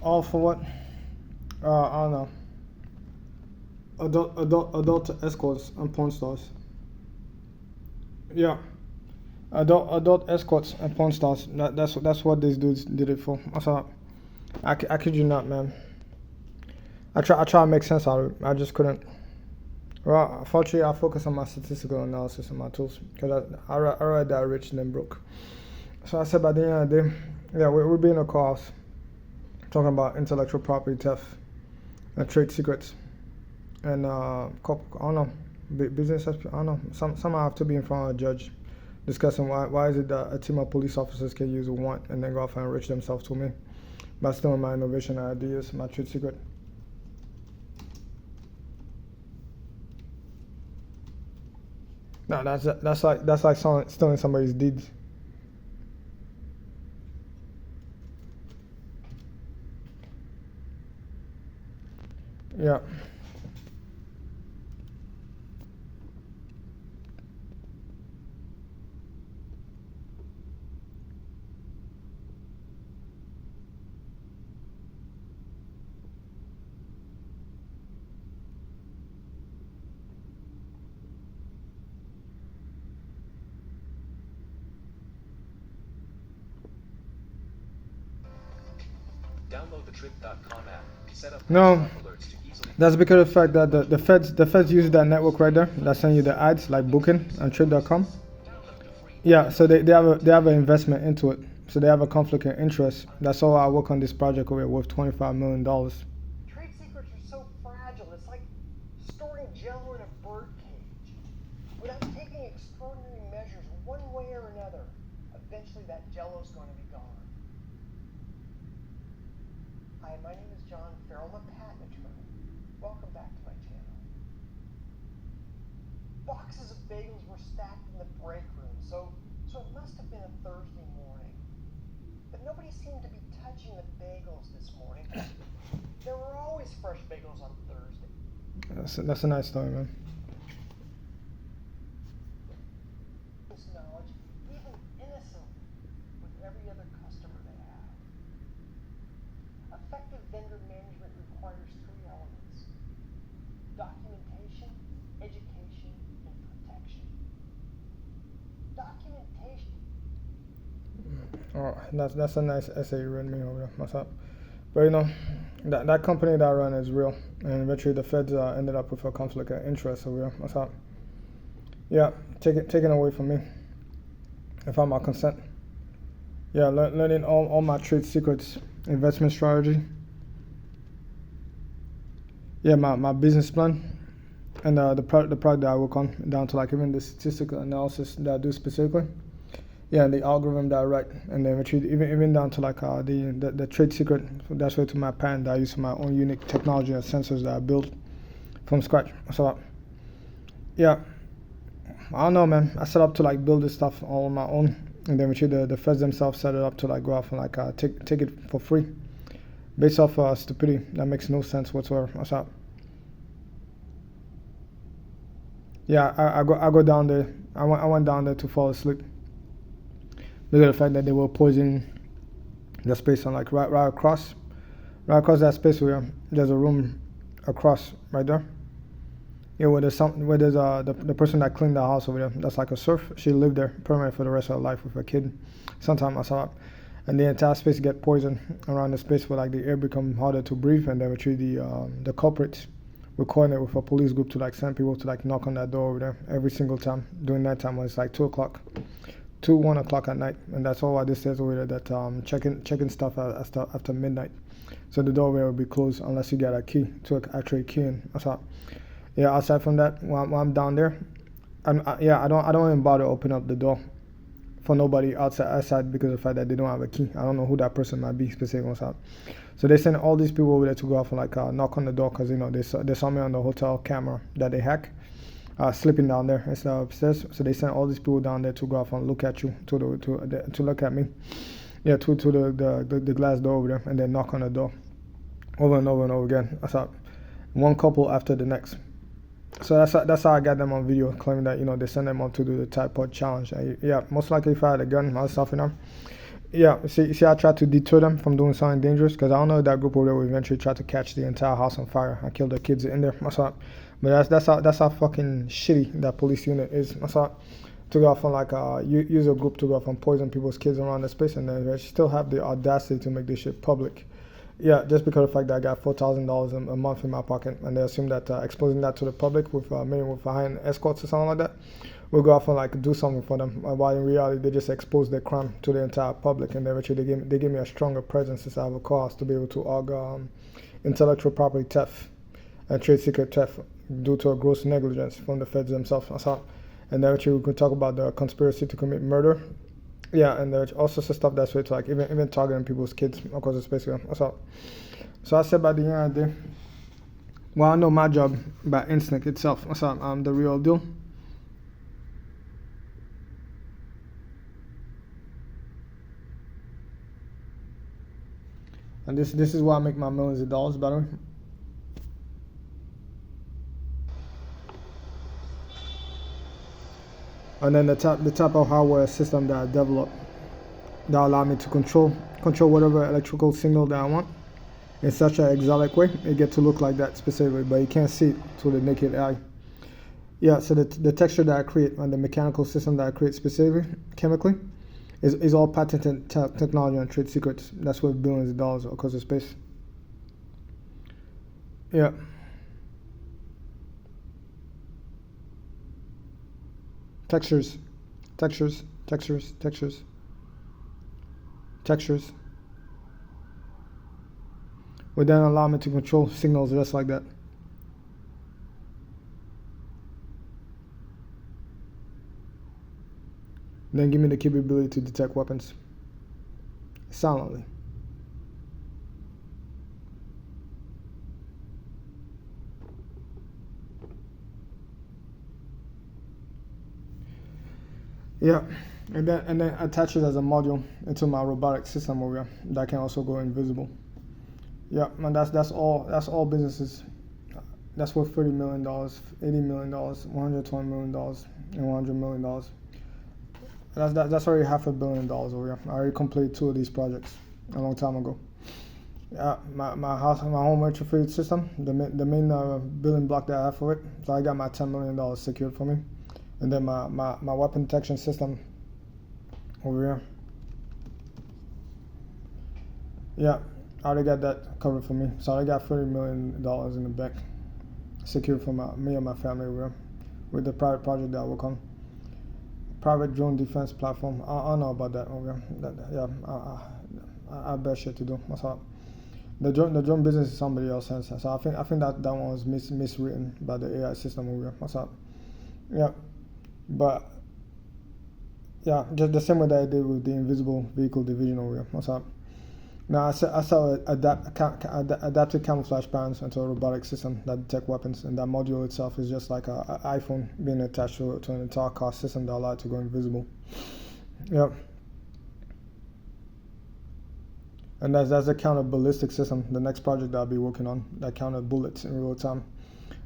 All for what? I don't know. Adult escorts and porn stars. Yeah. Adult escorts and porn stars. That's what these dudes did it for. I kid you not, man. I try to make sense out of it. I just couldn't. Well, fortunately, I focus on my statistical analysis and my tools because I rather die rich than broke. So I said by the end of the day, yeah, we're being a cause talking about intellectual property theft and trade secrets and I don't know, business. I don't know. Somehow I have to be in front of a judge discussing why is it that a team of police officers can use a warrant and then go off and enrich themselves to me by stealing my innovation ideas, my trade secret. No, that's like stealing somebody's deeds. Yeah. Download the Trip.com app. Set up No, alerts to easily. that's because of the fact that the feds use that network right there that send you the ads like Booking and Trip.com. Yeah, so they have an investment into it. So they have a conflict of interest. That's all I work on this project over with $25 million. Trade secrets are so fragile. It's like storing jello in a bird cage. Without taking extraordinary measures one way or another, eventually that jello's going to be gone. Hi, my name is John Farrell. I'm a patent attorney. Welcome back to my channel. Boxes of bagels were stacked in the break room, so it must have been a Thursday morning. But nobody seemed to be touching the bagels this morning. There were always fresh bagels on Thursday. That's a nice story, man. This knowledge, even innocently, with every other customer they have. Effective vendor management requires three elements: documentation, education, and protection. Documentation. Oh, that's a nice essay you read me over there. What's up? But that company that I run is real, and eventually the feds ended up with a conflict of interest over here. What's up? Yeah, taken away from me. Without my consent. Yeah, learning all my trade secrets, investment strategy. Yeah, my business plan, and the product that I work on, down to like even the statistical analysis that I do specifically. Yeah, and the algorithm that I write, and then eventually even down to like the trade secret that's way to my patent that I use for my own unique technology and sensors that I built from scratch. So yeah, I don't know, man. I set up to like build this stuff all on my own, and then eventually the feds themselves set it up to like go off and like take it for free, based off stupidity that makes no sense whatsoever. What's up? Yeah, I go down there. I went down there to fall asleep. Because of the fact that they were poisoning the space on like right across that space where there's a room across right there. Yeah, where there's the person that cleaned the house over there. That's like a serf. She lived there permanently for the rest of her life with her kid. Sometime I saw it, and the entire space get poisoned around the space where like the air become harder to breathe, and then eventually the culprits were coordinate with a police group to like send people to like knock on that door over there every single time during that time when it's like 2 o'clock. 1 o'clock at night, and that's all I just says over there that checking stuff after midnight, so the doorway will be closed unless you get a key to actually key in. So yeah, aside from that, when I'm down there, I don't even bother open up the door for nobody outside because of the fact that they don't have a key. I don't know who that person might be specifically. So they send all these people over there to go off and like knock on the door because they saw me on the hotel camera that they hack. Sleeping down there instead of upstairs, so they sent all these people down there to go off and look at you, to look at me, yeah, to the glass door over there, and then knock on the door, over and over and over again. I saw one couple after the next. So that's how I got them on video, claiming that they send them up to do the tripod challenge. Yeah, most likely if I had a gun myself, Yeah, see, I tried to deter them from doing something dangerous because I don't know if that group over there will eventually try to catch the entire house on fire and kill the kids in there. That's all. But that's how fucking shitty that police unit is. That's all. To go off on like use a group to go off and poison people's kids around the space, and then they still have the audacity to make this shit public. Yeah, just because of the fact that I got $4,000 a month in my pocket, and they assume that exposing that to the public with maybe with high-end escorts or something like that, will go off and like do something for them. While in reality, they just expose their crime to the entire public, and eventually they give me a stronger presence since I have a cause to be able to argue intellectual property theft and trade secret theft due to a gross negligence from the feds themselves. And then we could talk about the conspiracy to commit murder. Yeah, and there's also some stuff that's way to like even targeting people's kids, of course, especially. So I said by the end of the day, well, I know my job by instinct itself. So I'm the real deal. And this is why I make my millions of dollars, by the way. And then the type of hardware system that I develop that allow me to control whatever electrical signal that I want in such an exotic way. It get to look like that specifically, but you can't see it to the naked eye. Yeah, so the texture that I create and the mechanical system that I create specifically, chemically, is all patented technology and trade secrets. That's worth billions of dollars across the space. Yeah. Textures. Would then allow me to control signals just like that. Then give me the capability to detect weapons silently. Yeah, and then attach it as a module into my robotic system over here that can also go invisible. Yeah, and that's all businesses. That's worth $30 million, $80 million, $120 million, and $100 million. That's already $500 million over here. I already completed 2 of these projects a long time ago. Yeah, my home retrofit system, the main building block that I have for it. So I got my $10 million secured for me. And then my weapon detection system over here. Yeah, I already got that covered for me. So I got $30 million in the bank secured for me and my family over here with the private project that I work on. Private drone defense platform. I don't know about that over here. I have better shit to do. That's all. The drone business is somebody else's hands. So I think that one was miswritten by the AI system over here. That's all. Yeah. But yeah, just the same way that I did with the invisible vehicle division over here. What's up? Now I sell adaptive camouflage patterns into a robotic system that detect weapons, and that module itself is just like an iPhone being attached to an entire car system that allows it to go invisible. Yep. And that's a counter ballistic system. The next project that I'll be working on that counter bullets in real time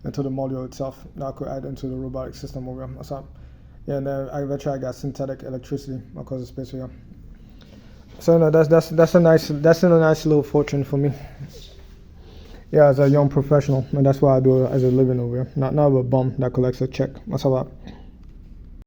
into the module itself that I could add into the robotic system over here. What's up? Yeah, and then eventually I got synthetic electricity across the space here. So no, that's a nice little fortune for me. Yeah, as a young professional, and that's why I do it as a living over here. Not a bum that collects a check. That's all that.